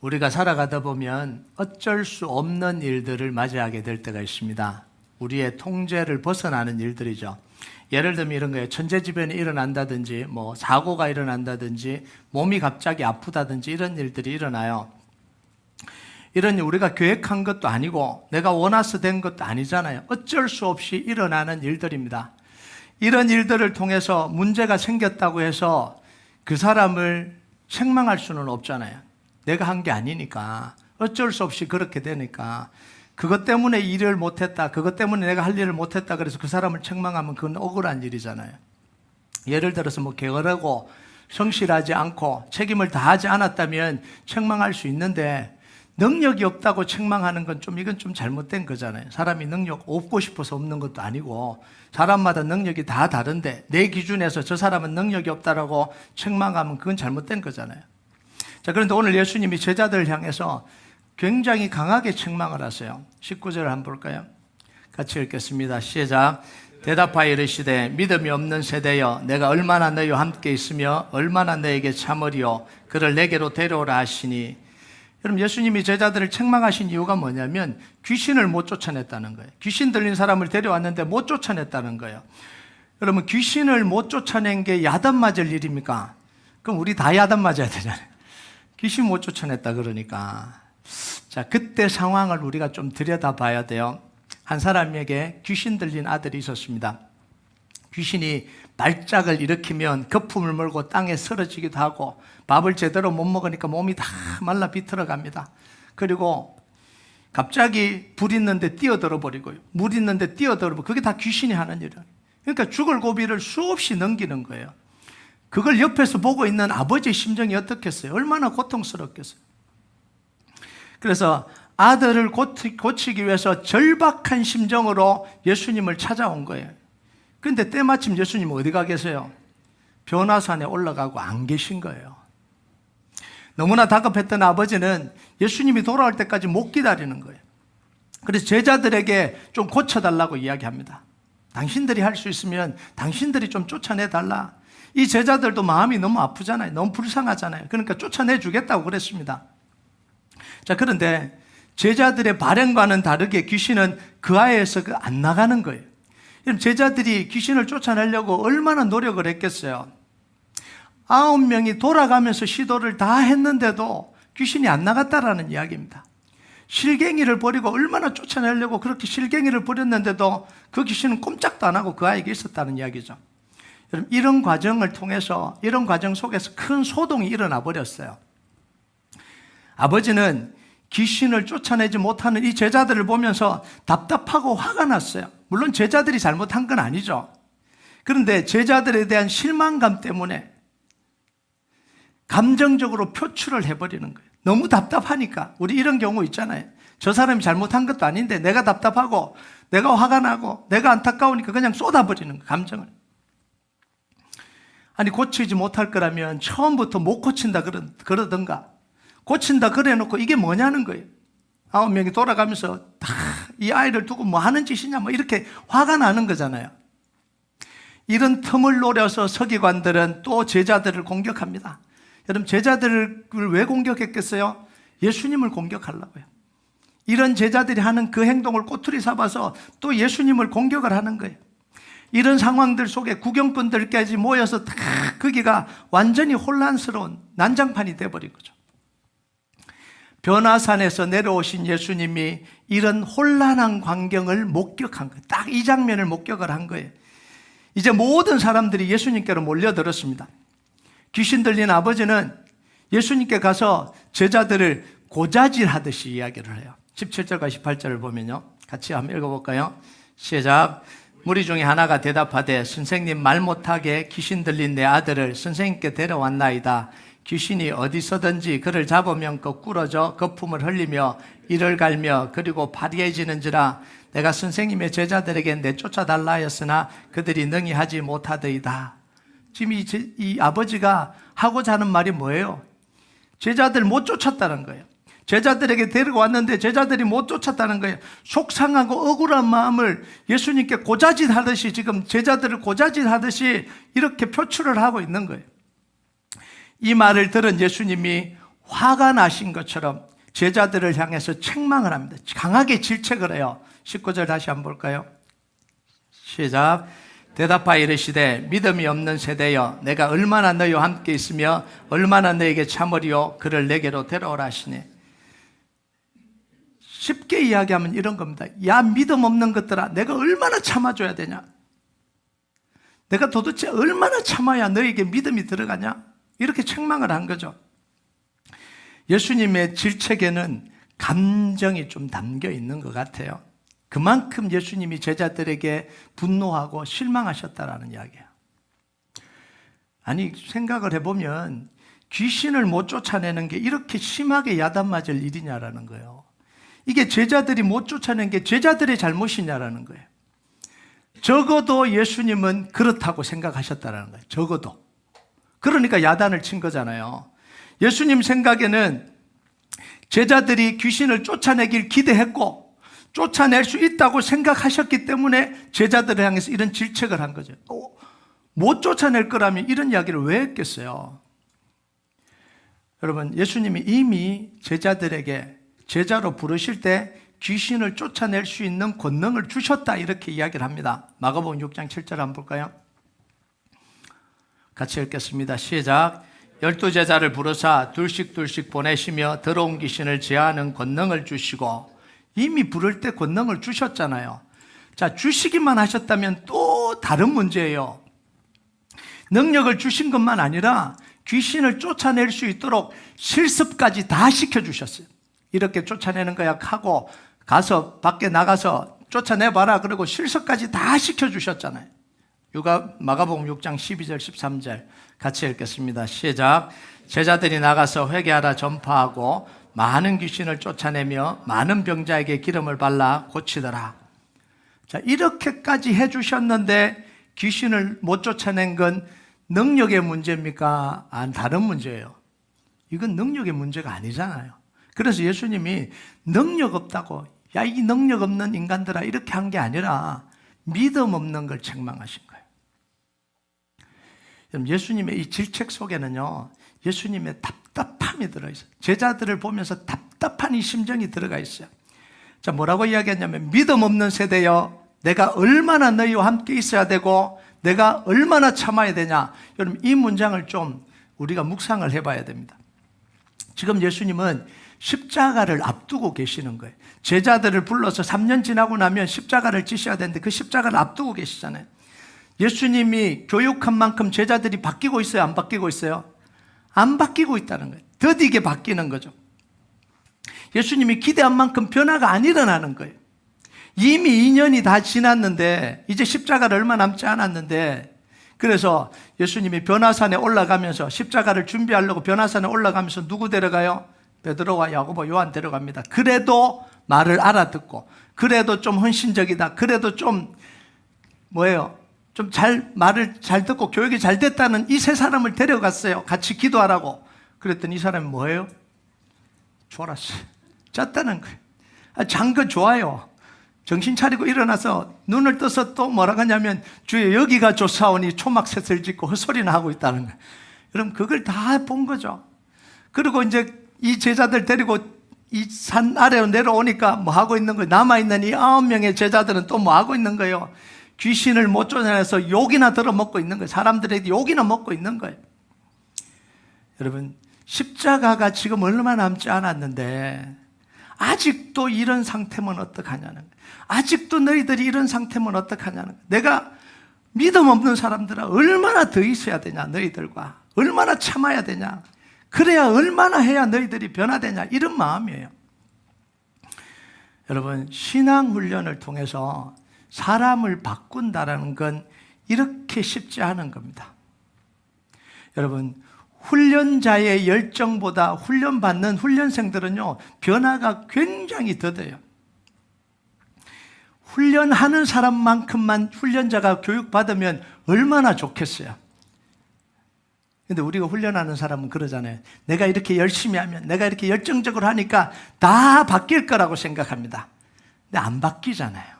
우리가 살아가다 보면 어쩔 수 없는 일들을 맞이하게 될 때가 있습니다. 우리의 통제를 벗어나는 일들이죠. 예를 들면 이런 거예요. 천재지변이 일어난다든지, 사고가 일어난다든지, 몸이 갑자기 아프다든지 이런 일들이 일어나요. 이런 일 우리가 계획한 것도 아니고 내가 원해서 된 것도 아니잖아요. 어쩔 수 없이 일어나는 일들입니다. 이런 일들을 통해서 문제가 생겼다고 해서 그 사람을 책망할 수는 없잖아요. 내가 한 게 아니니까. 어쩔 수 없이 그렇게 되니까. 그것 때문에 일을 못했다. 그것 때문에 내가 할 일을 못했다. 그래서 그 사람을 책망하면 그건 억울한 일이잖아요. 예를 들어서 게으르고 성실하지 않고 책임을 다하지 않았다면 책망할 수 있는데 능력이 없다고 책망하는 건 이건 좀 잘못된 거잖아요. 사람이 능력 없고 싶어서 없는 것도 아니고 사람마다 능력이 다 다른데 내 기준에서 저 사람은 능력이 없다라고 책망하면 그건 잘못된 거잖아요. 자, 그런데 오늘 예수님이 제자들을 향해서 굉장히 강하게 책망을 하세요. 19절을 한번 볼까요? 같이 읽겠습니다. 시작. 대답하여 이르시되 믿음이 없는 세대여 내가 얼마나 너희와 함께 있으며 얼마나 너에게 참으리요 그를 내게로 데려오라 하시니. 여러분, 예수님이 제자들을 책망하신 이유가 뭐냐면 귀신을 못 쫓아냈다는 거예요. 귀신 들린 사람을 데려왔는데 못 쫓아냈다는 거예요. 여러분, 귀신을 못 쫓아낸 게 야단 맞을 일입니까? 그럼 우리 다 야단 맞아야 되잖아요. 귀신 못 쫓아냈다 그러니까. 자, 그때 상황을 우리가 좀 들여다봐야 돼요. 한 사람에게 귀신 들린 아들이 있었습니다. 귀신이 발작을 일으키면 거품을 몰고 땅에 쓰러지기도 하고 밥을 제대로 못 먹으니까 몸이 다 말라 비틀어갑니다. 그리고 갑자기 불 있는데 뛰어들어 버리고요. 물 있는데 뛰어들어 버리고 그게 다 귀신이 하는 일이에요. 그러니까 죽을 고비를 수없이 넘기는 거예요. 그걸 옆에서 보고 있는 아버지의 심정이 어떻겠어요? 얼마나 고통스럽겠어요? 그래서 아들을 고치기 위해서 절박한 심정으로 예수님을 찾아온 거예요. 그런데 때마침 예수님은 어디 가 계세요? 변화산에 올라가고 안 계신 거예요. 너무나 다급했던 아버지는 예수님이 돌아올 때까지 못 기다리는 거예요. 그래서 제자들에게 좀 고쳐달라고 이야기합니다. 당신들이 할 수 있으면 당신들이 좀 쫓아내달라. 이 제자들도 마음이 너무 아프잖아요. 너무 불쌍하잖아요. 그러니까 쫓아내주겠다고 그랬습니다. 자, 그런데 제자들의 발행과는 다르게 귀신은 그 아이에서 안 나가는 거예요. 제자들이 귀신을 쫓아내려고 얼마나 노력을 했겠어요. 9명이 돌아가면서 시도를 다 했는데도 귀신이 안 나갔다라는 이야기입니다. 실갱이를 버리고 얼마나 쫓아내려고 그렇게 실갱이를 버렸는데도 그 귀신은 꼼짝도 안 하고 그 아이에게 있었다는 이야기죠. 여러분, 이런 과정을 통해서, 이런 과정 속에서 큰 소동이 일어나 버렸어요. 아버지는 귀신을 쫓아내지 못하는 이 제자들을 보면서 답답하고 화가 났어요. 물론 제자들이 잘못한 건 아니죠. 그런데 제자들에 대한 실망감 때문에 감정적으로 표출을 해버리는 거예요. 너무 답답하니까. 우리 이런 경우 있잖아요. 저 사람이 잘못한 것도 아닌데 내가 답답하고 내가 화가 나고 내가 안타까우니까 그냥 쏟아버리는 거예요, 감정을. 아니, 고치지 못할 거라면 처음부터 못 고친다 그러던가 고친다 그래놓고 이게 뭐냐는 거예요. 9명이 돌아가면서 다 이 아이를 두고 뭐 하는 짓이냐 이렇게 화가 나는 거잖아요. 이런 틈을 노려서 서기관들은 또 제자들을 공격합니다. 여러분, 제자들을 왜 공격했겠어요? 예수님을 공격하려고요. 이런 제자들이 하는 그 행동을 꼬투리 잡아서 또 예수님을 공격을 하는 거예요. 이런 상황들 속에 구경꾼들까지 모여서 다 거기가 완전히 혼란스러운 난장판이 돼버린 거죠. 변화산에서 내려오신 예수님이 이런 혼란한 광경을 목격한 거예요. 딱 이 장면을 목격을 한 거예요. 이제 모든 사람들이 예수님께로 몰려들었습니다. 귀신 들린 아버지는 예수님께 가서 제자들을 고자질하듯이 이야기를 해요. 17절과 18절을 보면요. 같이 한번 읽어볼까요? 시작. 무리 중에 하나가 대답하되 선생님, 말 못하게 귀신 들린 내 아들을 선생님께 데려왔나이다. 귀신이 어디서든지 그를 잡으면 거꾸러져 거품을 흘리며 이를 갈며 그리고 파리해지는지라 내가 선생님의 제자들에게 내쫓아달라 하였으나 그들이 능히 하지 못하더이다. 지금 이 아버지가 하고자 하는 말이 뭐예요? 제자들 못 쫓았다는 거예요. 제자들에게 데리고 왔는데 제자들이 못 쫓았다는 거예요. 속상하고 억울한 마음을 예수님께 고자질하듯이, 지금 제자들을 고자질하듯이 이렇게 표출을 하고 있는 거예요. 이 말을 들은 예수님이 화가 나신 것처럼 제자들을 향해서 책망을 합니다. 강하게 질책을 해요. 19절 다시 한번 볼까요? 시작. 대답하여 이르시되 믿음이 없는 세대여 내가 얼마나 너희와 함께 있으며 얼마나 너에게 참으리요 그를 내게로 데려오라 하시니. 쉽게 이야기하면 이런 겁니다. 야, 믿음 없는 것들아, 내가 얼마나 참아줘야 되냐? 내가 도대체 얼마나 참아야 너에게 믿음이 들어가냐? 이렇게 책망을 한 거죠. 예수님의 질책에는 감정이 좀 담겨 있는 것 같아요. 그만큼 예수님이 제자들에게 분노하고 실망하셨다라는 이야기예요. 아니, 생각을 해보면 귀신을 못 쫓아내는 게 이렇게 심하게 야단맞을 일이냐라는 거예요. 이게 제자들이 못 쫓아낸 게 제자들의 잘못이냐라는 거예요. 적어도 예수님은 그렇다고 생각하셨다라는 거예요. 적어도. 그러니까 야단을 친 거잖아요. 예수님 생각에는 제자들이 귀신을 쫓아내길 기대했고 쫓아낼 수 있다고 생각하셨기 때문에 제자들을 향해서 이런 질책을 한 거죠. 못 쫓아낼 거라면 이런 이야기를 왜 했겠어요? 여러분, 예수님이 이미 제자들에게 제자로 부르실 때 귀신을 쫓아낼 수 있는 권능을 주셨다 이렇게 이야기를 합니다. 마가복음 6장 7절 한번 볼까요? 같이 읽겠습니다. 시작. 12제자를 부르사 둘씩 보내시며 더러운 귀신을 제하는 권능을 주시고. 이미 부를 때 권능을 주셨잖아요. 자, 주시기만 하셨다면 또 다른 문제예요. 능력을 주신 것만 아니라 귀신을 쫓아낼 수 있도록 실습까지 다 시켜주셨어요. 이렇게 쫓아내는 거야 하고 가서 밖에 나가서 쫓아내봐라 그러고 실습까지 다 시켜주셨잖아요. 마가복음 6장 12절 13절 같이 읽겠습니다. 시작. 제자들이 나가서 회개하라 전파하고 많은 귀신을 쫓아내며 많은 병자에게 기름을 발라 고치더라. 자, 이렇게까지 해주셨는데 귀신을 못 쫓아낸 건 능력의 문제입니까? 다른 문제예요. 이건 능력의 문제가 아니잖아요. 그래서 예수님이 능력 없다고, 야, 이 능력 없는 인간들아, 이렇게 한 게 아니라 믿음 없는 걸 책망하신 거예요. 예수님의 이 질책 속에는요, 예수님의 답답함이 들어있어요. 제자들을 보면서 답답한 이 심정이 들어가 있어요. 자, 뭐라고 이야기했냐면, 믿음 없는 세대여, 내가 얼마나 너희와 함께 있어야 되고, 내가 얼마나 참아야 되냐. 여러분, 이 문장을 좀 우리가 묵상을 해봐야 됩니다. 지금 예수님은 십자가를 앞두고 계시는 거예요. 제자들을 불러서 3년 지나고 나면 십자가를 지셔야 되는데 그 십자가를 앞두고 계시잖아요. 예수님이 교육한 만큼 제자들이 바뀌고 있어요? 안 바뀌고 있어요? 안 바뀌고 있다는 거예요. 더디게 바뀌는 거죠. 예수님이 기대한 만큼 변화가 안 일어나는 거예요. 이미 2년이 다 지났는데 이제 십자가를 얼마 남지 않았는데, 그래서 예수님이 변화산에 올라가면서 십자가를 준비하려고 변화산에 올라가면서 누구 데려가요? 베드로와 야고보, 요한 데려갑니다. 그래도 말을 알아듣고, 그래도 좀 헌신적이다, 그래도 좀 좀 말을 잘 듣고 교육이 잘 됐다는 이 세 사람을 데려갔어요. 같이 기도하라고. 그랬더니 이 사람이 뭐예요? 졸았어요. 짰다는 거예요. 장거 좋아요. 정신 차리고 일어나서 눈을 떠서 또 뭐라고 하냐면, 주여 여기가 좋사오니 초막셋을 짓고 헛소리나 하고 있다는 거예요. 여러분, 그걸 다 본 거죠. 그리고 이제 이 제자들 데리고 이 산 아래로 내려오니까 뭐 하고 있는 거예요? 남아있는 이 9명의 제자들은 또 뭐 하고 있는 거예요? 귀신을 못 쫓아내서 욕이나 들어먹고 있는 거예요. 사람들에게 욕이나 먹고 있는 거예요. 여러분, 십자가가 지금 얼마 남지 않았는데 아직도 이런 상태면 어떡하냐는 거예요. 아직도 너희들이 이런 상태면 어떡하냐는 거예요. 내가 믿음 없는 사람들아, 얼마나 더 있어야 되냐, 너희들과. 얼마나 참아야 되냐. 그래야 얼마나 해야 너희들이 변화되냐, 이런 마음이에요. 여러분, 신앙훈련을 통해서 사람을 바꾼다라는 건 이렇게 쉽지 않은 겁니다. 여러분, 훈련자의 열정보다 훈련받는 훈련생들은요, 변화가 굉장히 더뎌요. 훈련하는 사람만큼만 훈련자가 교육받으면 얼마나 좋겠어요. 근데 우리가 훈련하는 사람은 그러잖아요. 내가 이렇게 열심히 하면, 내가 이렇게 열정적으로 하니까 다 바뀔 거라고 생각합니다. 근데 안 바뀌잖아요.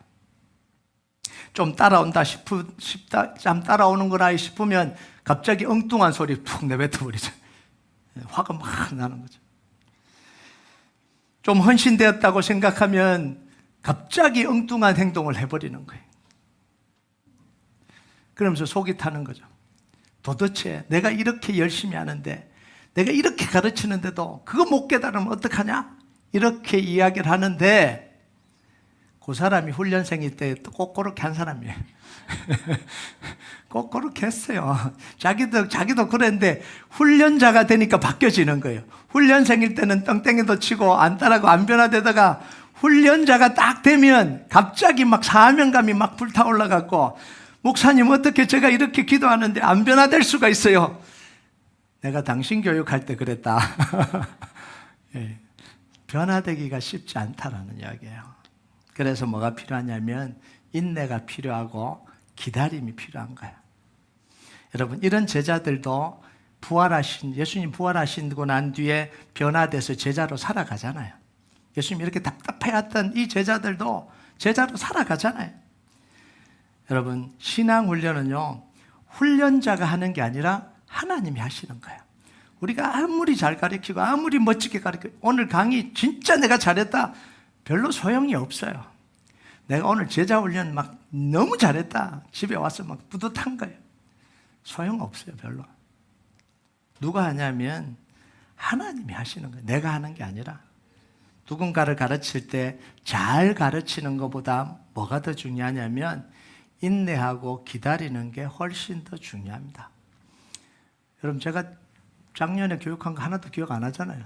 좀 따라온다 좀 따라오는구나 싶으면 갑자기 엉뚱한 소리 푹 내뱉어 버리죠. 화가 막 나는 거죠. 좀 헌신되었다고 생각하면 갑자기 엉뚱한 행동을 해버리는 거예요. 그러면서 속이 타는 거죠. 도대체 내가 이렇게 열심히 하는데, 내가 이렇게 가르치는데도 그거 못 깨달으면 어떡하냐? 이렇게 이야기를 하는데, 그 사람이 훈련생일 때 꼭 그렇게 한 사람이에요. 꼭 그렇게 했어요. 자기도 그랬는데 훈련자가 되니까 바뀌어지는 거예요. 훈련생일 때는 떵땡이도 치고 안 따라고 안 변화되다가 훈련자가 딱 되면 갑자기 막 사명감이 막 불타올라갖고, 목사님 어떻게 제가 이렇게 기도하는데 안 변화될 수가 있어요? 내가 당신 교육할 때 그랬다. 예, 변화되기가 쉽지 않다라는 이야기예요. 그래서 뭐가 필요하냐면 인내가 필요하고 기다림이 필요한 거예요. 여러분, 이런 제자들도 예수님 부활하시고 난 뒤에 변화돼서 제자로 살아가잖아요. 예수님 이렇게 답답해했던 이 제자들도 제자로 살아가잖아요. 여러분, 신앙훈련은요, 훈련자가 하는 게 아니라 하나님이 하시는 거예요. 우리가 아무리 잘 가르치고 아무리 멋지게 가르치고 오늘 강의 진짜 내가 잘했다, 별로 소용이 없어요. 내가 오늘 제자훈련 막 너무 잘했다, 집에 와서 막 뿌듯한 거예요. 소용없어요, 별로. 누가 하냐면 하나님이 하시는 거예요. 내가 하는 게 아니라. 누군가를 가르칠 때 잘 가르치는 것보다 뭐가 더 중요하냐면 인내하고 기다리는 게 훨씬 더 중요합니다. 여러분, 제가 작년에 교육한 거 하나도 기억 안 하잖아요.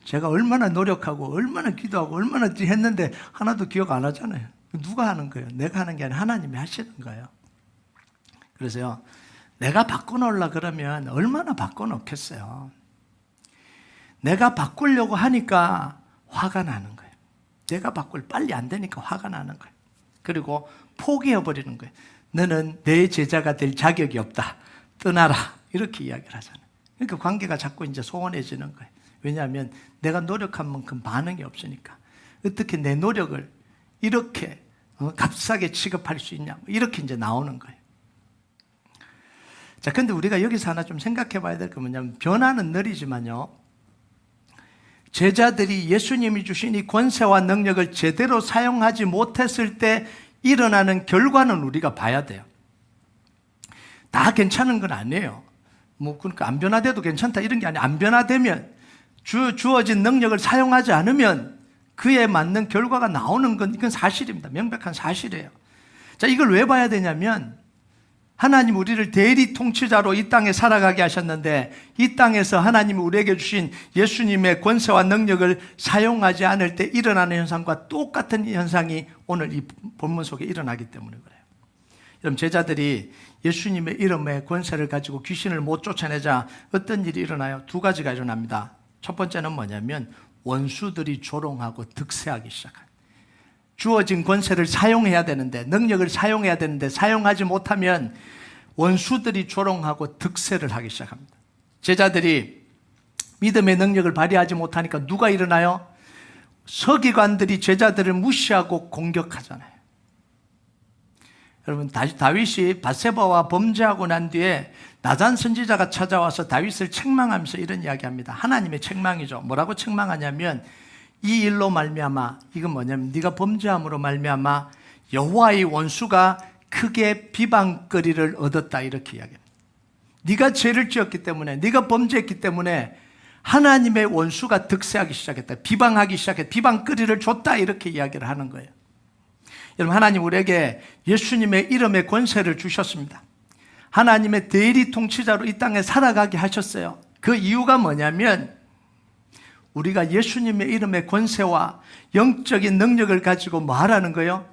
제가 얼마나 노력하고 얼마나 기도하고 얼마나 했는데 하나도 기억 안 하잖아요. 누가 하는 거예요? 내가 하는 게 아니라 하나님이 하시는 거예요. 그래서요, 내가 바꿔놓으려고 그러면 얼마나 바꿔놓겠어요. 내가 바꾸려고 하니까 화가 나는 거예요. 내가 빨리 안 되니까 화가 나는 거예요. 그리고 포기해버리는 거예요. 너는 내 제자가 될 자격이 없다, 떠나라, 이렇게 이야기를 하잖아요. 그러니까 관계가 자꾸 이제 소원해지는 거예요. 왜냐하면 내가 노력한 만큼 반응이 없으니까. 어떻게 내 노력을 이렇게 값싸게 취급할 수 있냐, 이렇게 이제 나오는 거예요. 자, 근데 우리가 여기서 하나 좀 생각해 봐야 될 게 뭐냐면, 변화는 느리지만요, 제자들이 예수님이 주신 이 권세와 능력을 제대로 사용하지 못했을 때 일어나는 결과는 우리가 봐야 돼요. 다 괜찮은 건 아니에요. 그러니까 안 변화돼도 괜찮다 이런 게 아니에요. 안 변화되면, 주어진 능력을 사용하지 않으면 그에 맞는 결과가 나오는 건, 이건 사실입니다. 명백한 사실이에요. 자, 이걸 왜 봐야 되냐면, 하나님 우리를 대리 통치자로 이 땅에 살아가게 하셨는데, 이 땅에서 하나님이 우리에게 주신 예수님의 권세와 능력을 사용하지 않을 때 일어나는 현상과 똑같은 현상이 오늘 이 본문 속에 일어나기 때문에 그래요. 여러분, 제자들이 예수님의 이름의 권세를 가지고 귀신을 못 쫓아내자 어떤 일이 일어나요? 두 가지가 일어납니다. 첫 번째는 뭐냐면 원수들이 조롱하고 득세하기 시작해요. 주어진 권세를 사용해야 되는데, 능력을 사용해야 되는데 사용하지 못하면 원수들이 조롱하고 득세를 하기 시작합니다. 제자들이 믿음의 능력을 발휘하지 못하니까 누가 일어나요? 서기관들이 제자들을 무시하고 공격하잖아요. 여러분, 다윗이 밧세바와 범죄하고 난 뒤에 나단 선지자가 찾아와서 다윗을 책망하면서 이런 이야기합니다. 하나님의 책망이죠. 뭐라고 책망하냐면, 이 일로 말미암아, 이건 뭐냐면 네가 범죄함으로 말미암아 여호와의 원수가 크게 비방거리를 얻었다, 이렇게 이야기합니다. 네가 죄를 지었기 때문에, 네가 범죄했기 때문에 하나님의 원수가 득세하기 시작했다, 비방하기 시작했다, 비방거리를 줬다, 이렇게 이야기를 하는 거예요. 여러분, 하나님 우리에게 예수님의 이름의 권세를 주셨습니다. 하나님의 대리 통치자로 이 땅에 살아가게 하셨어요. 그 이유가 뭐냐면, 우리가 예수님의 이름의 권세와 영적인 능력을 가지고 뭐 하라는 거예요?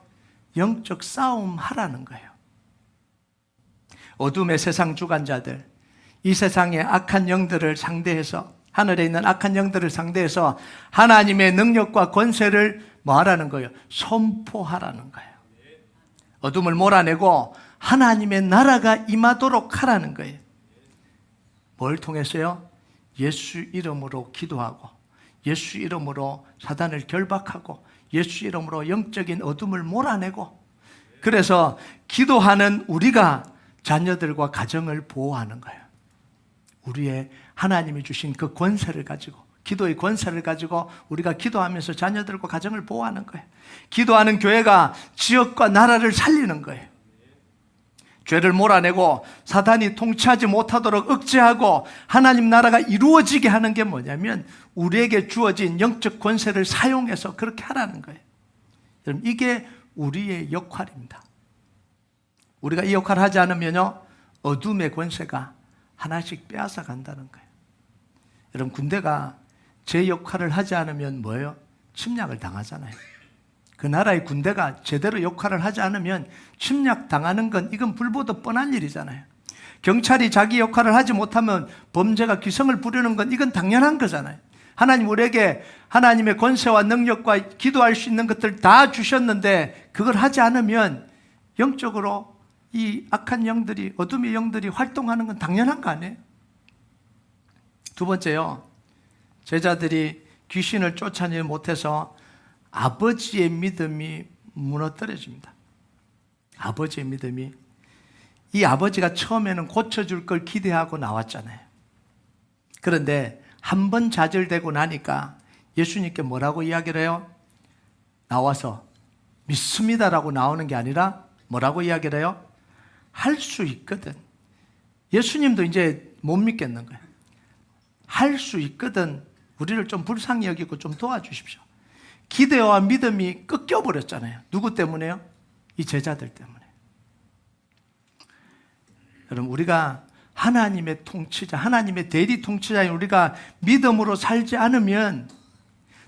영적 싸움 하라는 거예요. 어둠의 세상 주관자들, 이 세상의 악한 영들을 상대해서, 하늘에 있는 악한 영들을 상대해서 하나님의 능력과 권세를 뭐 하라는 거예요? 선포하라는 거예요. 어둠을 몰아내고 하나님의 나라가 임하도록 하라는 거예요. 뭘 통해서요? 예수 이름으로 기도하고, 예수 이름으로 사단을 결박하고, 예수 이름으로 영적인 어둠을 몰아내고, 그래서 기도하는 우리가 자녀들과 가정을 보호하는 거예요. 우리의 하나님이 주신 그 권세를 가지고 기도의 권세를 가지고 우리가 기도하면서 자녀들과 가정을 보호하는 거예요. 기도하는 교회가 지역과 나라를 살리는 거예요. 죄를 몰아내고 사단이 통치하지 못하도록 억제하고 하나님 나라가 이루어지게 하는 게 뭐냐면 우리에게 주어진 영적 권세를 사용해서 그렇게 하라는 거예요. 여러분, 이게 우리의 역할입니다. 우리가 이 역할을 하지 않으면요, 어둠의 권세가 하나씩 빼앗아 간다는 거예요. 여러분, 군대가 제 역할을 하지 않으면 뭐예요? 침략을 당하잖아요. 그 나라의 군대가 제대로 역할을 하지 않으면 침략당하는 건 이건 불보듯 뻔한 일이잖아요. 경찰이 자기 역할을 하지 못하면 범죄가 기성을 부리는 건 이건 당연한 거잖아요. 하나님 우리에게 하나님의 권세와 능력과 기도할 수 있는 것들 다 주셨는데 그걸 하지 않으면 영적으로 이 악한 영들이, 어둠의 영들이 활동하는 건 당연한 거 아니에요? 두 번째요, 제자들이 귀신을 쫓아내지 못해서 아버지의 믿음이 무너뜨려집니다. 아버지의 믿음이, 이 아버지가 처음에는 고쳐줄 걸 기대하고 나왔잖아요. 그런데 한 번 좌절되고 나니까 예수님께 뭐라고 이야기를 해요? 나와서 믿습니다라고 나오는 게 아니라 뭐라고 이야기를 해요? 할 수 있거든. 예수님도 이제 못 믿겠는 거예요. 할 수 있거든. 우리를 좀 불쌍히 여기고 좀 도와주십시오. 기대와 믿음이 꺾여버렸잖아요. 누구 때문에요? 이 제자들 때문에. 여러분, 우리가 하나님의 통치자, 하나님의 대리 통치자인 우리가 믿음으로 살지 않으면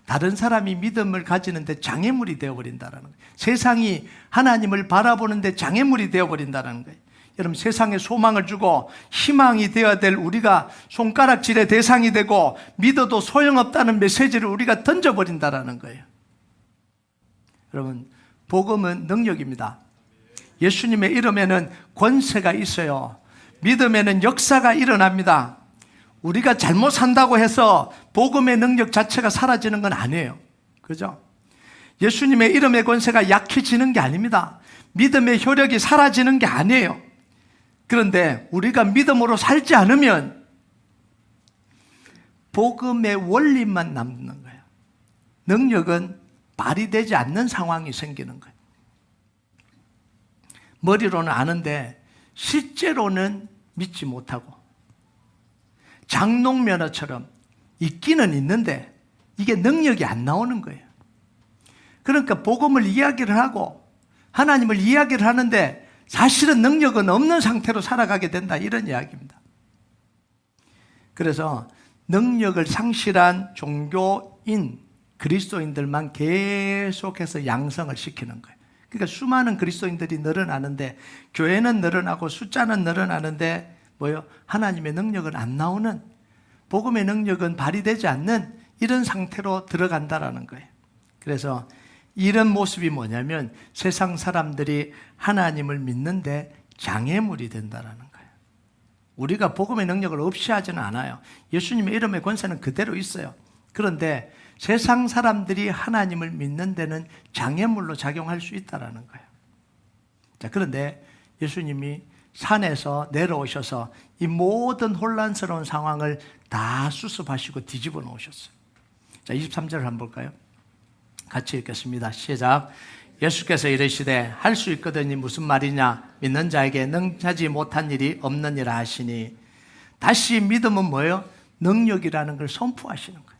다른 사람이 믿음을 가지는데 장애물이 되어버린다는 거예요. 세상이 하나님을 바라보는데 장애물이 되어버린다는 거예요. 여러분, 세상에 소망을 주고 희망이 되어야 될 우리가 손가락질의 대상이 되고 믿어도 소용없다는 메시지를 우리가 던져버린다는 거예요. 여러분, 복음은 능력입니다. 예수님의 이름에는 권세가 있어요. 믿음에는 역사가 일어납니다. 우리가 잘못 산다고 해서 복음의 능력 자체가 사라지는 건 아니에요. 그죠? 예수님의 이름의 권세가 약해지는 게 아닙니다. 믿음의 효력이 사라지는 게 아니에요. 그런데 우리가 믿음으로 살지 않으면 복음의 원리만 남는 거예요. 능력은 발휘되지 않는 상황이 생기는 거예요. 머리로는 아는데 실제로는 믿지 못하고, 장롱면허처럼 있기는 있는데 이게 능력이 안 나오는 거예요. 그러니까 복음을 이야기를 하고 하나님을 이야기를 하는데 사실은 능력은 없는 상태로 살아가게 된다, 이런 이야기입니다. 그래서 능력을 상실한 종교인 그리스도인들만 계속해서 양성을 시키는 거예요. 그러니까 수많은 그리스도인들이 늘어나는데, 교회는 늘어나고 숫자는 늘어나는데 뭐요? 하나님의 능력은 안 나오는, 복음의 능력은 발휘되지 않는 이런 상태로 들어간다라는 거예요. 그래서 이런 모습이 뭐냐면 세상 사람들이 하나님을 믿는데 장애물이 된다라는 거예요. 우리가 복음의 능력을 없이 하지는 않아요. 예수님의 이름의 권세는 그대로 있어요. 그런데 세상 사람들이 하나님을 믿는 데는 장애물로 작용할 수 있다는 거예요. 자, 그런데 예수님이 산에서 내려오셔서 이 모든 혼란스러운 상황을 다 수습하시고 뒤집어 놓으셨어요. 자, 23절을 한번 볼까요? 같이 읽겠습니다. 시작. 예수께서 이르시되 할 수 있거든이 무슨 말이냐? 믿는 자에게 능하지 못한 일이 없느니라 하시니, 다시 믿음은 뭐예요? 능력이라는 걸 선포하시는 거예요.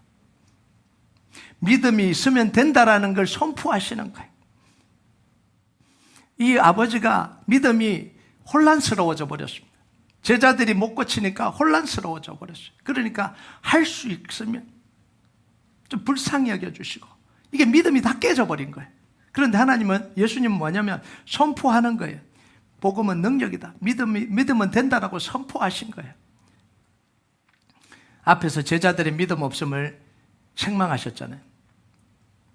믿음이 있으면 된다라는 걸 선포하시는 거예요. 이 아버지가 믿음이 혼란스러워져 버렸습니다. 제자들이 못 고치니까 혼란스러워져 버렸어요. 그러니까 할 수 있으면 좀 불쌍히 여겨주시고, 이게 믿음이 다 깨져버린 거예요. 그런데 하나님은, 예수님은 뭐냐면 선포하는 거예요. 복음은 능력이다. 믿음은 된다라고 선포하신 거예요. 앞에서 제자들의 믿음 없음을 책망하셨잖아요.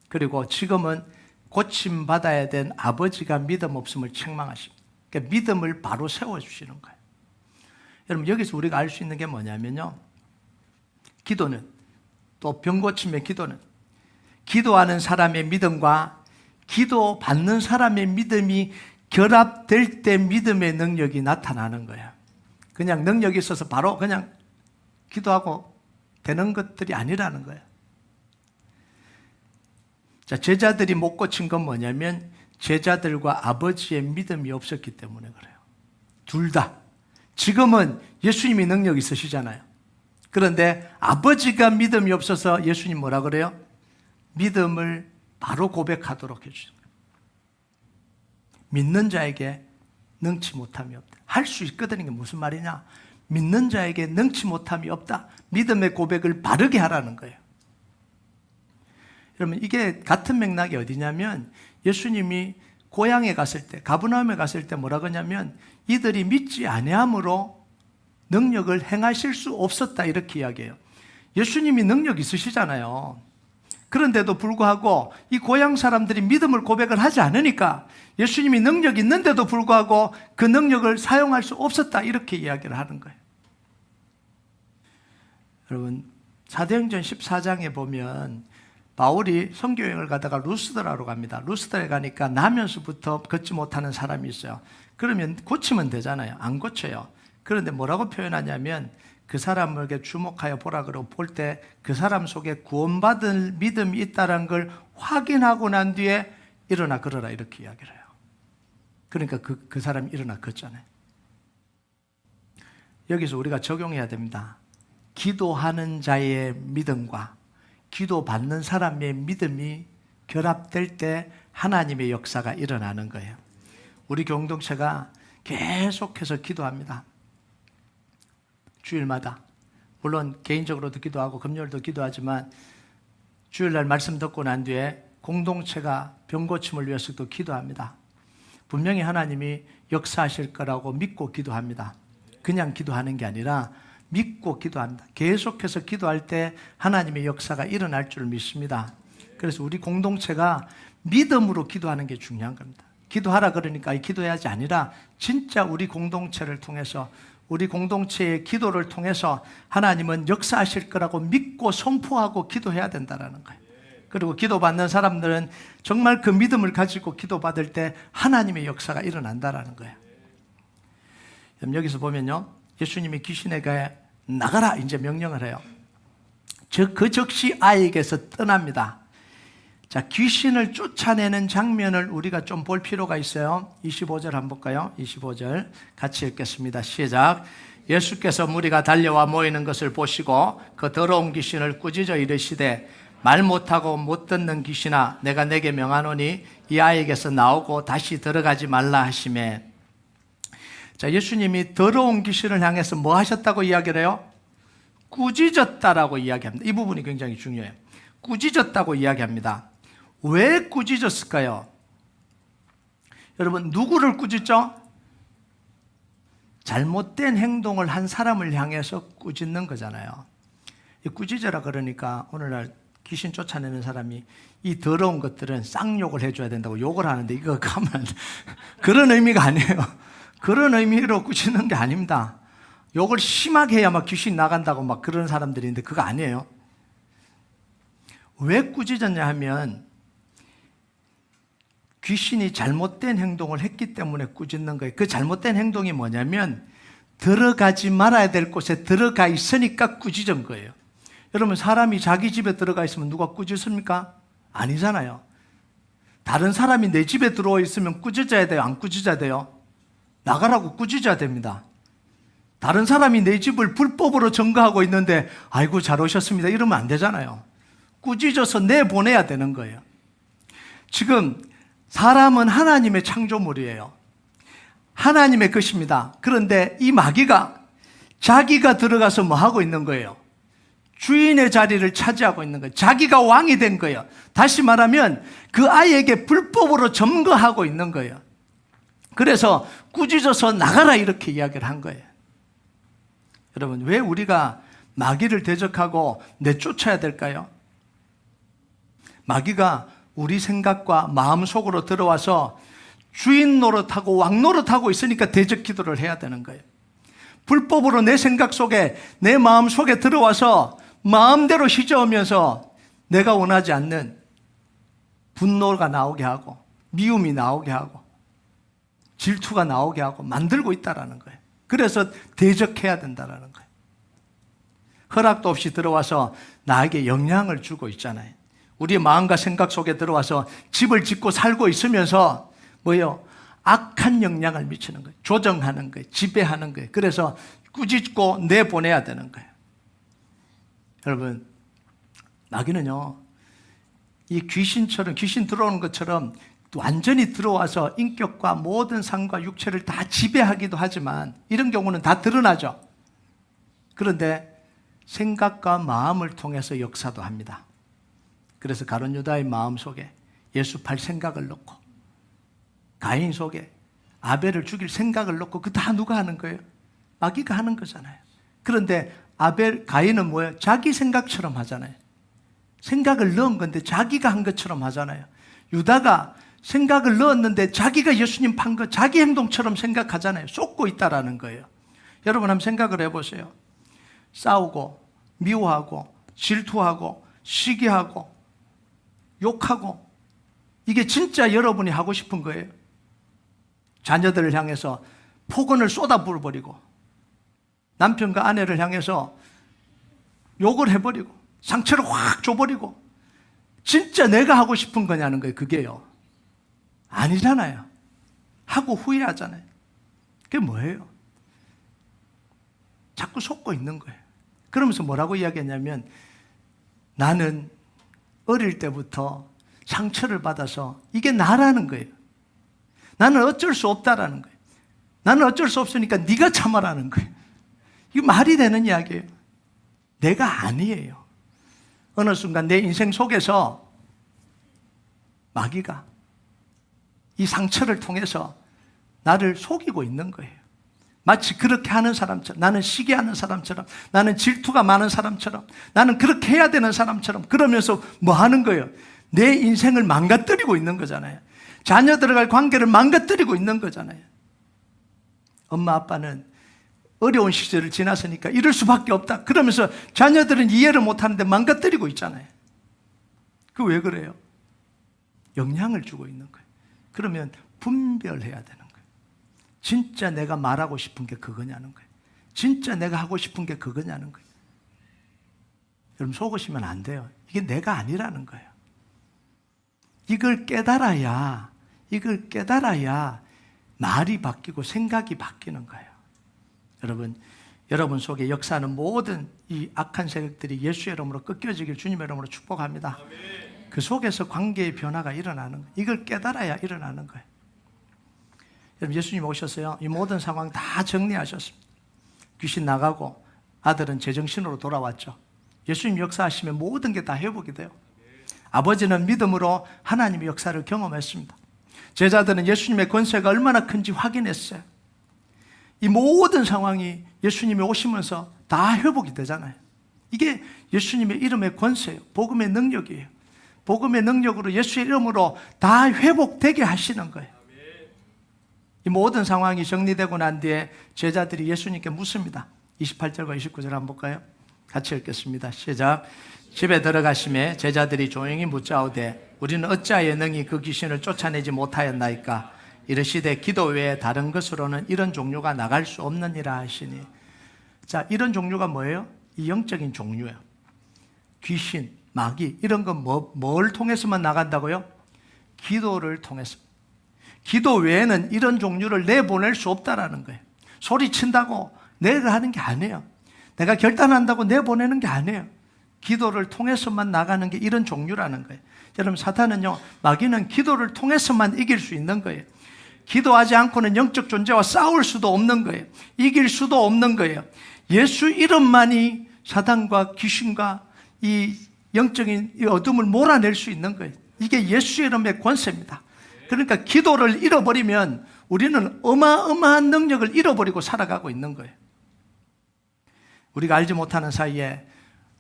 그리고 지금은 고침받아야 된 아버지가 믿음 없음을 책망하십니다. 그러니까 믿음을 바로 세워주시는 거예요. 여러분, 여기서 우리가 알 수 있는 게 뭐냐면요, 기도는, 또 병고침의 기도는 기도하는 사람의 믿음과 기도 받는 사람의 믿음이 결합될 때 믿음의 능력이 나타나는 거예요. 그냥 능력이 있어서 바로 그냥 기도하고 되는 것들이 아니라는 거예요. 자, 제자들이 못 고친 건 뭐냐면 제자들과 아버지의 믿음이 없었기 때문에 그래요. 둘 다. 지금은 예수님이 능력이 있으시잖아요. 그런데 아버지가 믿음이 없어서 예수님 뭐라 그래요? 믿음을 바로 고백하도록 해주세요. 믿는 자에게 능치 못함이 없다. 할 수 있거든. 이게 무슨 말이냐? 믿는 자에게 능치 못함이 없다. 믿음의 고백을 바르게 하라는 거예요. 여러분, 이게 같은 맥락이 어디냐면 예수님이 고향에 갔을 때, 가버나움에 갔을 때 뭐라 그러냐면 이들이 믿지 아니함으로 능력을 행하실 수 없었다 이렇게 이야기해요. 예수님이 능력 있으시잖아요. 그런데도 불구하고 이 고향 사람들이 믿음을 고백을 하지 않으니까 예수님이 능력 있는데도 불구하고 그 능력을 사용할 수 없었다 이렇게 이야기를 하는 거예요. 여러분, 사도행전 14장에 보면 바울이 선교여행을 가다가 루스드라로 갑니다. 루스드라에 가니까 나면서부터 걷지 못하는 사람이 있어요. 그러면 고치면 되잖아요. 안 고쳐요. 그런데 뭐라고 표현하냐면 그 사람에게 주목하여 보라 그러고 볼 때 그 사람 속에 구원받을 믿음이 있다는 걸 확인하고 난 뒤에 일어나 걸어라 이렇게 이야기를 해요. 그러니까 그 사람이 일어나 걷잖아요. 여기서 우리가 적용해야 됩니다. 기도하는 자의 믿음과 기도받는 사람의 믿음이 결합될 때 하나님의 역사가 일어나는 거예요. 우리 공동체가 계속해서 기도합니다. 주일마다. 물론 개인적으로도 기도하고 금요일도 기도하지만 주일날 말씀 듣고 난 뒤에 공동체가 병 고침을 위해서도 기도합니다. 분명히 하나님이 역사하실 거라고 믿고 기도합니다. 그냥 기도하는 게 아니라 믿고 기도합니다. 계속해서 기도할 때 하나님의 역사가 일어날 줄 믿습니다. 그래서 우리 공동체가 믿음으로 기도하는 게 중요한 겁니다. 기도하라 그러니까 기도해야지 아니라 진짜 우리 공동체를 통해서 우리 공동체의 기도를 통해서 하나님은 역사하실 거라고 믿고 선포하고 기도해야 된다는 거예요. 그리고 기도받는 사람들은 정말 그 믿음을 가지고 기도받을 때 하나님의 역사가 일어난다는 거예요. 여기서 보면요, 예수님이 귀신에게 나가라 이제 명령을 해요. 그 즉시 아이에게서 떠납니다. 자, 귀신을 쫓아내는 장면을 우리가 좀 볼 필요가 있어요. 25절 한번 볼까요? 25절 같이 읽겠습니다. 시작. 예수께서 무리가 달려와 모이는 것을 보시고 그 더러운 귀신을 꾸짖어 이르시되 말 못하고 못 듣는 귀신아 내가 내게 명하노니 이 아이에게서 나오고 다시 들어가지 말라 하시매. 자, 예수님이 더러운 귀신을 향해서 뭐 하셨다고 이야기를 해요? 꾸짖었다라고 이야기합니다. 이 부분이 굉장히 중요해요. 꾸짖었다고 이야기합니다. 왜 꾸짖었을까요? 여러분, 누구를 꾸짖죠? 잘못된 행동을 한 사람을 향해서 꾸짖는 거잖아요. 이 꾸짖어라 그러니까 오늘날 귀신 쫓아내는 사람이 이 더러운 것들은 쌍욕을 해줘야 된다고 욕을 하는데 이거 가면 그런 의미가 아니에요. 그런 의미로 꾸짖는 게 아닙니다. 욕을 심하게 해야 막 귀신 나간다고 막 그런 사람들이 있는데 그거 아니에요. 왜 꾸짖었냐 하면 귀신이 잘못된 행동을 했기 때문에 꾸짖는 거예요. 그 잘못된 행동이 뭐냐면 들어가지 말아야 될 곳에 들어가 있으니까 꾸짖은 거예요. 여러분, 사람이 자기 집에 들어가 있으면 누가 꾸짖습니까? 아니잖아요. 다른 사람이 내 집에 들어와 있으면 꾸짖어야 돼요? 안 꾸짖어야 돼요? 나가라고 꾸짖어야 됩니다. 다른 사람이 내 집을 불법으로 점거하고 있는데 아이고 잘 오셨습니다 이러면 안 되잖아요. 꾸짖어서 내보내야 되는 거예요. 지금 사람은 하나님의 창조물이에요. 하나님의 것입니다. 그런데 이 마귀가 자기가 들어가서 뭐 하고 있는 거예요? 주인의 자리를 차지하고 있는 거예요. 자기가 왕이 된 거예요. 다시 말하면 그 아이에게 불법으로 점거하고 있는 거예요. 그래서 꾸짖어서 나가라 이렇게 이야기를 한 거예요. 여러분, 왜 우리가 마귀를 대적하고 내쫓아야 될까요? 마귀가 우리 생각과 마음 속으로 들어와서 주인 노릇하고 왕 노릇하고 있으니까 대적 기도를 해야 되는 거예요. 불법으로 내 생각 속에 내 마음 속에 들어와서 마음대로 휘저으면서 내가 원하지 않는 분노가 나오게 하고 미움이 나오게 하고 질투가 나오게 하고 만들고 있다는 거예요. 그래서 대적해야 된다는 거예요. 허락도 없이 들어와서 나에게 영향을 주고 있잖아요. 우리의 마음과 생각 속에 들어와서 집을 짓고 살고 있으면서 뭐예요? 악한 영향을 미치는 거예요. 조정하는 거예요. 지배하는 거예요. 그래서 꾸짖고 내보내야 되는 거예요. 여러분, 마귀는요, 이 귀신처럼, 귀신 들어오는 것처럼 완전히 들어와서 인격과 모든 삶과 육체를 다 지배하기도 하지만 이런 경우는 다 드러나죠. 그런데 생각과 마음을 통해서 역사도 합니다. 그래서 가룟 유다의 마음 속에 예수 팔 생각을 넣고 가인 속에 아벨을 죽일 생각을 넣고 그 다 누가 하는 거예요? 마귀가 하는 거잖아요. 그런데 가인은 뭐예요? 자기 생각처럼 하잖아요. 생각을 넣은 건데 자기가 한 것처럼 하잖아요. 유다가 생각을 넣었는데 자기가 예수님 판 거 자기 행동처럼 생각하잖아요. 쏟고 있다라는 거예요. 여러분 한번 생각을 해보세요. 싸우고 미워하고 질투하고 시기하고 욕하고 이게 진짜 여러분이 하고 싶은 거예요? 자녀들을 향해서 폭언을 쏟아 부어버리고 남편과 아내를 향해서 욕을 해버리고 상처를 확 줘버리고 진짜 내가 하고 싶은 거냐는 거예요. 그게요. 아니잖아요. 하고 후회하잖아요. 그게 뭐예요? 자꾸 속고 있는 거예요. 그러면서 뭐라고 이야기했냐면 나는 어릴 때부터 상처를 받아서 이게 나라는 거예요. 나는 어쩔 수 없다라는 거예요. 나는 어쩔 수 없으니까 네가 참아라는 거예요. 이게 말이 되는 이야기예요. 내가 아니에요. 어느 순간 내 인생 속에서 마귀가 이 상처를 통해서 나를 속이고 있는 거예요. 마치 그렇게 하는 사람처럼, 나는 시기하는 사람처럼, 나는 질투가 많은 사람처럼, 나는 그렇게 해야 되는 사람처럼 그러면서 뭐 하는 거예요? 내 인생을 망가뜨리고 있는 거잖아요. 자녀들과의 관계를 망가뜨리고 있는 거잖아요. 엄마 아빠는 어려운 시절을 지났으니까 이럴 수밖에 없다. 그러면서 자녀들은 이해를 못하는데 망가뜨리고 있잖아요. 그 왜 그래요? 영향을 주고 있는 거예요. 그러면 분별해야 되는 거예요. 진짜 내가 말하고 싶은 게 그거냐는 거예요. 진짜 내가 하고 싶은 게 그거냐는 거예요. 여러분 속으시면 안 돼요. 이게 내가 아니라는 거예요. 이걸 깨달아야 말이 바뀌고 생각이 바뀌는 거예요. 여러분 속에 역사하는 모든 이 악한 세력들이 예수의 이름으로 꺾여지길 주님의 이름으로 축복합니다. 그 속에서 관계의 변화가 일어나는 거예요. 이걸 깨달아야 일어나는 거예요. 여러분 예수님 오셨어요. 이 모든 상황 다 정리하셨습니다. 귀신 나가고 아들은 제정신으로 돌아왔죠. 예수님 역사하시면 모든 게 다 회복이 돼요. 아버지는 믿음으로 하나님의 역사를 경험했습니다. 제자들은 예수님의 권세가 얼마나 큰지 확인했어요. 이 모든 상황이 예수님이 오시면서 다 회복이 되잖아요. 이게 예수님의 이름의 권세예요. 복음의 능력이에요. 복음의 능력으로 예수의 이름으로 다 회복되게 하시는 거예요. 이 모든 상황이 정리되고 난 뒤에 제자들이 예수님께 묻습니다. 28절과 29절 한번 볼까요? 같이 읽겠습니다. 시작. 집에 들어가심에 제자들이 조용히 묻자오되 우리는 어찌하여 능히 그 귀신을 쫓아내지 못하였나이까? 이르시되 기도 외에 다른 것으로는 이런 종류가 나갈 수 없느니라 하시니. 자, 이런 종류가 뭐예요? 이 영적인 종류예요. 귀신, 마귀 이런 건 뭘 통해서만 나간다고요? 기도를 통해서. 기도 외에는 이런 종류를 내보낼 수 없다라는 거예요. 소리친다고 내가 하는 게 아니에요. 내가 결단한다고 내보내는 게 아니에요. 기도를 통해서만 나가는 게 이런 종류라는 거예요. 여러분 사탄은요, 마귀는 기도를 통해서만 이길 수 있는 거예요. 기도하지 않고는 영적 존재와 싸울 수도 없는 거예요. 이길 수도 없는 거예요. 예수 이름만이 사탄과 귀신과 이 영적인 이 어둠을 몰아낼 수 있는 거예요. 이게 예수 이름의 권세입니다. 그러니까 기도를 잃어버리면 우리는 어마어마한 능력을 잃어버리고 살아가고 있는 거예요. 우리가 알지 못하는 사이에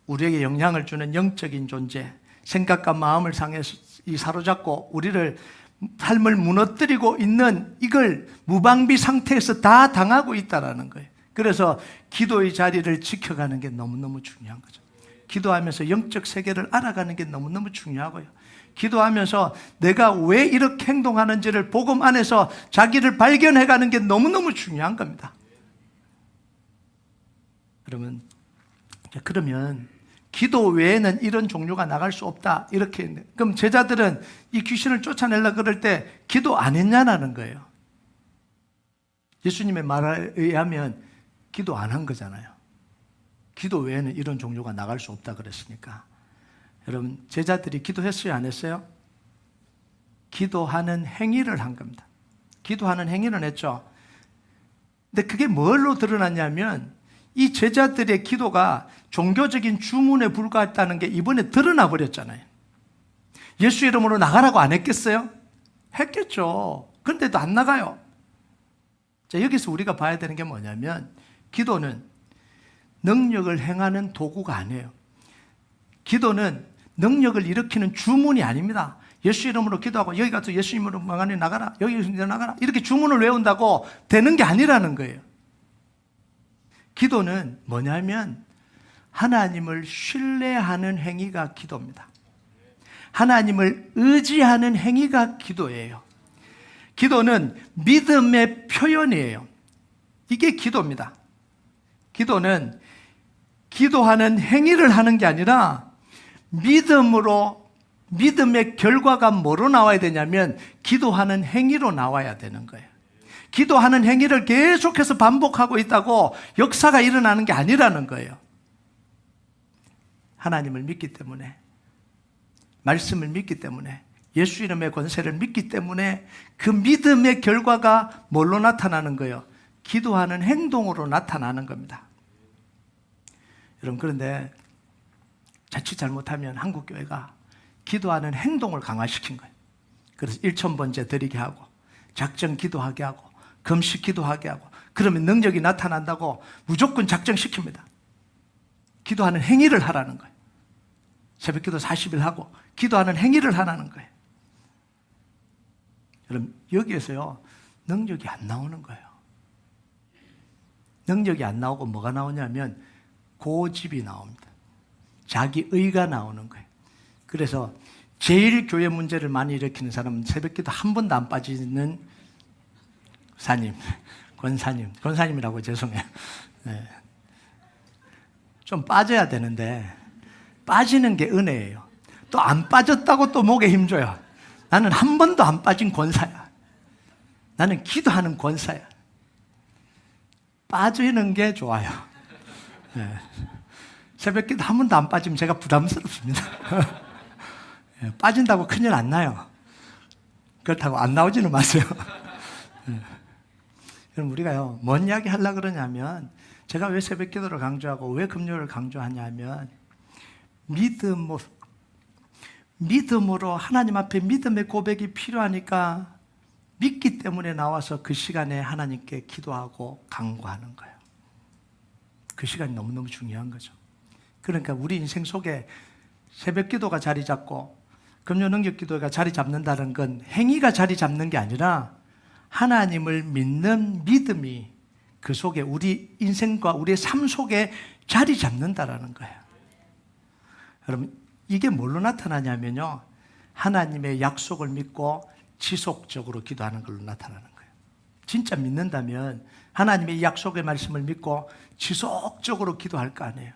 우리에게 영향을 주는 영적인 존재, 생각과 마음을 상해서 사로잡고 우리를 삶을 무너뜨리고 있는 이걸 무방비 상태에서 다 당하고 있다는 거예요. 그래서 기도의 자리를 지켜가는 게 너무너무 중요한 거죠. 기도하면서 영적 세계를 알아가는 게 너무너무 중요하고요. 기도하면서 내가 왜 이렇게 행동하는지를 복음 안에서 자기를 발견해가는 게 너무너무 중요한 겁니다. 그러면 자, 그러면 기도 외에는 이런 종류가 나갈 수 없다. 이렇게 했는데, 그럼 제자들은 이 귀신을 쫓아내려고 그럴 때 기도 안 했냐는 거예요. 예수님의 말에 의하면 기도 안 한 거잖아요. 기도 외에는 이런 종류가 나갈 수 없다 그랬으니까. 여러분, 제자들이 기도했어요, 안 했어요? 기도하는 행위를 한 겁니다. 기도하는 행위는 했죠. 근데 그게 뭘로 드러났냐면 이 제자들의 기도가 종교적인 주문에 불과했다는 게 이번에 드러나 버렸잖아요. 예수 이름으로 나가라고 안 했겠어요? 했겠죠. 그런데도 안 나가요. 자, 여기서 우리가 봐야 되는 게 뭐냐면 기도는 능력을 행하는 도구가 아니에요. 기도는 능력을 일으키는 주문이 아닙니다. 예수 이름으로 기도하고 여기 가서 예수 이름으로 망하니 나가라, 여기 나가라, 이렇게 주문을 외운다고 되는 게 아니라는 거예요. 기도는 뭐냐면 하나님을 신뢰하는 행위가 기도입니다. 하나님을 의지하는 행위가 기도예요. 기도는 믿음의 표현이에요. 이게 기도입니다. 기도는 기도하는 행위를 하는 게 아니라 믿음의 결과가 뭐로 나와야 되냐면 기도하는 행위로 나와야 되는 거예요. 기도하는 행위를 계속해서 반복하고 있다고 역사가 일어나는 게 아니라는 거예요. 하나님을 믿기 때문에, 말씀을 믿기 때문에, 예수 이름의 권세를 믿기 때문에 그 믿음의 결과가 뭘로 나타나는 거예요? 기도하는 행동으로 나타나는 겁니다. 여러분, 그런데 자칫 잘못하면 한국교회가 기도하는 행동을 강화시킨 거예요. 그래서 일천번제 드리게 하고 작정 기도하게 하고 금식 기도하게 하고 그러면 능력이 나타난다고 무조건 작정시킵니다. 기도하는 행위를 하라는 거예요. 새벽기도 40일 하고 기도하는 행위를 하라는 거예요. 여러분, 여기에서요 능력이 안 나오는 거예요. 능력이 안 나오고 뭐가 나오냐면 고집이 나옵니다. 자기 의가 나오는 거예요. 그래서 제일 교회 문제를 많이 일으키는 사람은 새벽기도 한 번도 안 빠지는 권사님이라고 죄송해요. 네. 좀 빠져야 되는데 빠지는 게 은혜예요. 또 안 빠졌다고 또 목에 힘줘요. 나는 한 번도 안 빠진 권사야. 나는 기도하는 권사야. 빠지는 게 좋아요. 네. 새벽기도 한 번도 안 빠지면 제가 부담스럽습니다. 빠진다고 큰일 안 나요. 그렇다고 안 나오지는 마세요. 그럼 우리가요, 뭔 이야기 하려고 그러냐면, 제가 왜 새벽기도를 강조하고 왜 금요일을 강조하냐면, 믿음으로 하나님 앞에 믿음의 고백이 필요하니까 믿기 때문에 나와서 그 시간에 하나님께 기도하고 간구하는 거예요. 그 시간이 너무너무 중요한 거죠. 그러니까 우리 인생 속에 새벽기도가 자리 잡고 금요능력기도가 자리 잡는다는 건 행위가 자리 잡는 게 아니라 하나님을 믿는 믿음이 그 속에 우리 인생과 우리의 삶 속에 자리 잡는다라는 거예요. 여러분, 이게 뭘로 나타나냐면요, 하나님의 약속을 믿고 지속적으로 기도하는 걸로 나타나는 거예요. 진짜 믿는다면 하나님의 약속의 말씀을 믿고 지속적으로 기도할 거 아니에요.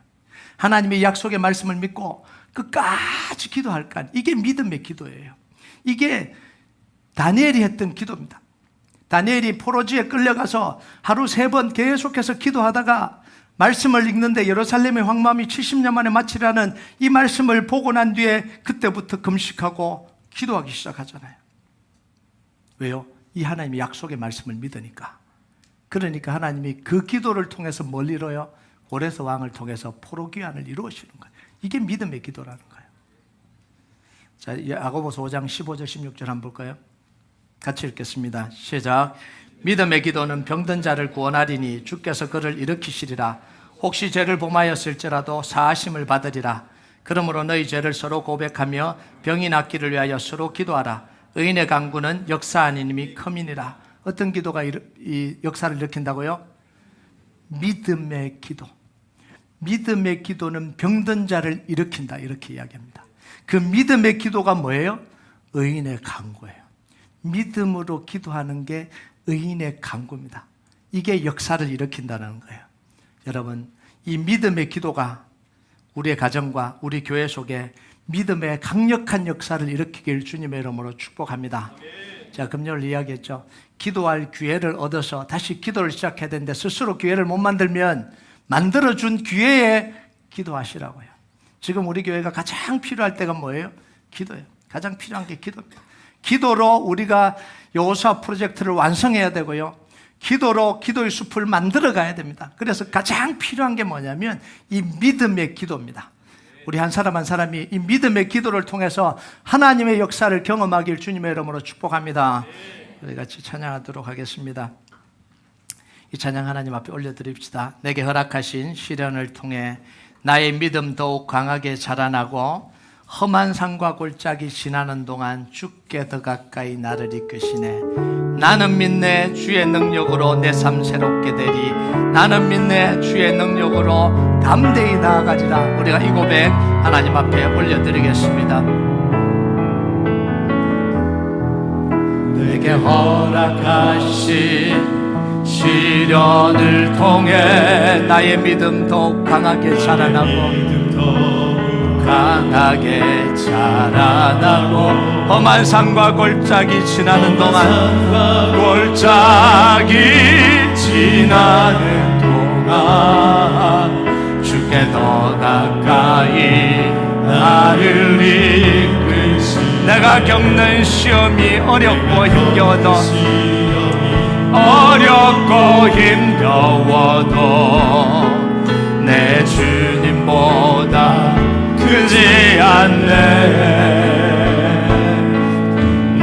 하나님의 약속의 말씀을 믿고 끝까지 기도할 거 아니에요. 이게 믿음의 기도예요. 이게 다니엘이 했던 기도입니다. 다니엘이 포로지에 끌려가서 하루 3번 계속해서 기도하다가 말씀을 읽는데 예루살렘의 황망이 70년 만에 마치라는 이 말씀을 보고 난 뒤에 그때부터 금식하고 기도하기 시작하잖아요. 왜요? 이 하나님의 약속의 말씀을 믿으니까. 그러니까 하나님이 그 기도를 통해서 뭘 이뤄요? 고레스 왕을 통해서 포로기환을 이루시는 거예요. 이게 믿음의 기도라는 거예요. 자, 야고보서 5장 15절 16절 한번 볼까요? 같이 읽겠습니다. 시작. 믿음의 기도는 병든 자를 구원하리니 주께서 그를 일으키시리라. 혹시 죄를 범하였을지라도 사하심을 받으리라. 그러므로 너희 죄를 서로 고백하며 병이 낫기를 위하여 서로 기도하라. 의인의 간구는 역사 아니님이 큼이니라. 어떤 기도가 이 역사를 일으킨다고요? 믿음의 기도. 믿음의 기도는 병든 자를 일으킨다, 이렇게 이야기합니다. 그 믿음의 기도가 뭐예요? 의인의 간구예요. 믿음으로 기도하는 게 의인의 간구입니다. 이게 역사를 일으킨다는 거예요. 여러분, 이 믿음의 기도가 우리의 가정과 우리 교회 속에 믿음의 강력한 역사를 일으키길 주님의 이름으로 축복합니다. 제가 금요일 이야기했죠. 기도할 기회를 얻어서 다시 기도를 시작해야 되는데 스스로 기회를 못 만들면 만들어준 기회에 기도하시라고요. 지금 우리 교회가 가장 필요할 때가 뭐예요? 기도예요. 가장 필요한 게 기도입니다. 기도로 우리가 여호수아 프로젝트를 완성해야 되고요. 기도로 기도의 숲을 만들어 가야 됩니다. 그래서 가장 필요한 게 뭐냐면 이 믿음의 기도입니다. 우리 한 사람 한 사람이 이 믿음의 기도를 통해서 하나님의 역사를 경험하길 주님의 이름으로 축복합니다. 우리 같이 찬양하도록 하겠습니다. 이 찬양 하나님 앞에 올려드립시다. 내게 허락하신 시련을 통해 나의 믿음 더욱 강하게 자라나고 험한 산과 골짜기 지나는 동안 주께 더 가까이 나를 이끄시네. 나는 믿네 주의 능력으로 내 삶 새롭게 되리. 나는 믿네 주의 능력으로 담대히 나아가리라. 우리가 이 고백 하나님 앞에 올려드리겠습니다. 내게 허락하신 시련을 통해 나의 믿음 더욱 강하게 자라나고 강하게 자라나고 험한 산과 골짜기 지나는 동안 골짜기 지나는 동안 주께 더 가까이 나를 이끄시. 내가 겪는 시험이 어렵고 힘겨워도 내 주님보다 크지 않네.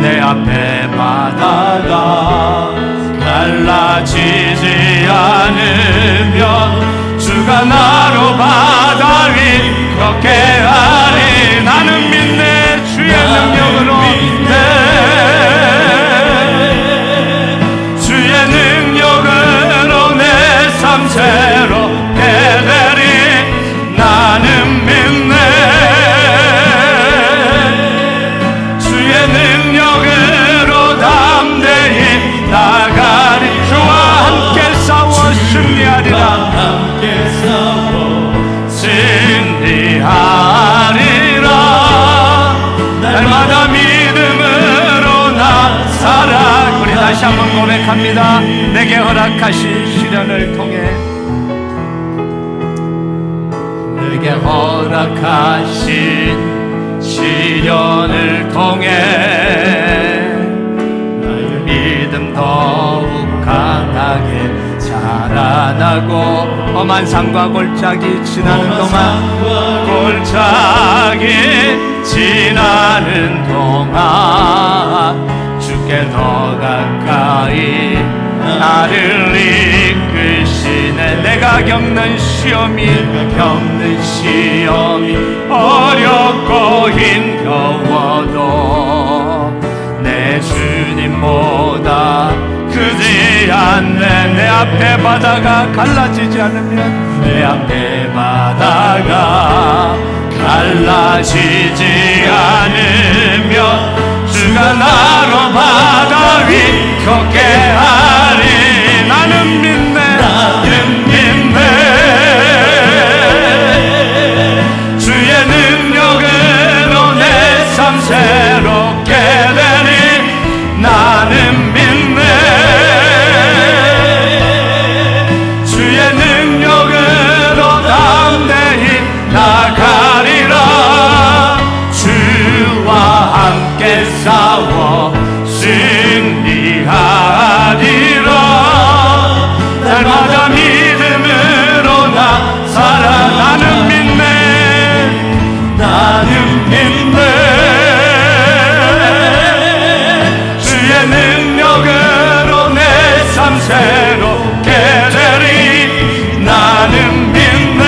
내 앞에 바다가 갈라지지 않으면 주가 나로 바다 위 걷게 하리. 나는 믿네 주의 능력으로 주의 능력으로 내 삶 새롭게 되리. 나는 믿네 주의 능력으로 담대히 나가리. 주와 함께 싸워 승리하리라. 함께 싸워 승리하리라. 날마다 믿음으로 나 살아. 우리 다시 한번 고백합니다. 내게 허락하신 시련을 통해 내게 허락하신 시련을 통해 나의 믿음 더욱 강하게 자라나고 험한 산과 골짜기 지나는 동안 골짜기 지나는 동안 주께 더 가까이 나를 이끄시네. 내가 겪는 시험이 어렵고 힘겨워도 내 주님보다 크지 않네. 내 앞에 바다가 갈라지지 않으면 내 앞에 바다가 갈라지지 않으면 주가 나로 바다 위 걷게 하리. 나는 믿네 주의 능력으로 내 삶 새롭게 되니. 나는 믿네 주의 능력으로 담대히 나가리라. 주와 함께 싸워 승리하리라. 날마다 믿음으로 나 살아. 나는 믿네 주의 능력으로 내 삶 새롭게 되리. 나는 믿네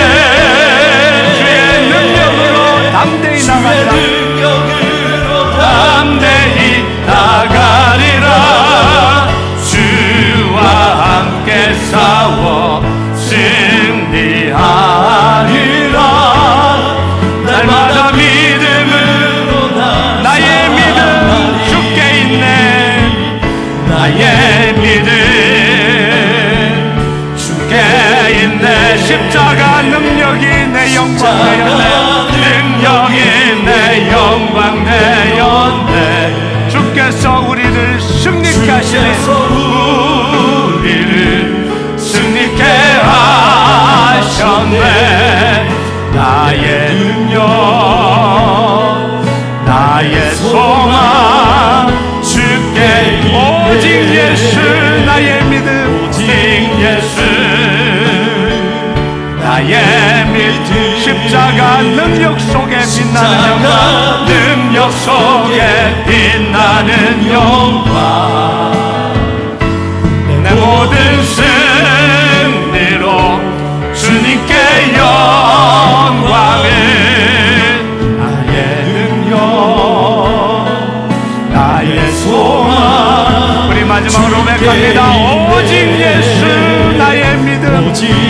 주의 능력으로 담대히 나가리라. 담대히 능력 나의 소망 주께 오직 예수 나의 믿음 오직 예수 나의 믿음 십자가 능력 속에 빛나는 영광 능력 속에 빛나는 영광 내 모든 승리로 주님께 영광을 나의 능력 나의 소망 우리 마지막으로 고백합니다 오직 예수 나의 믿음 오직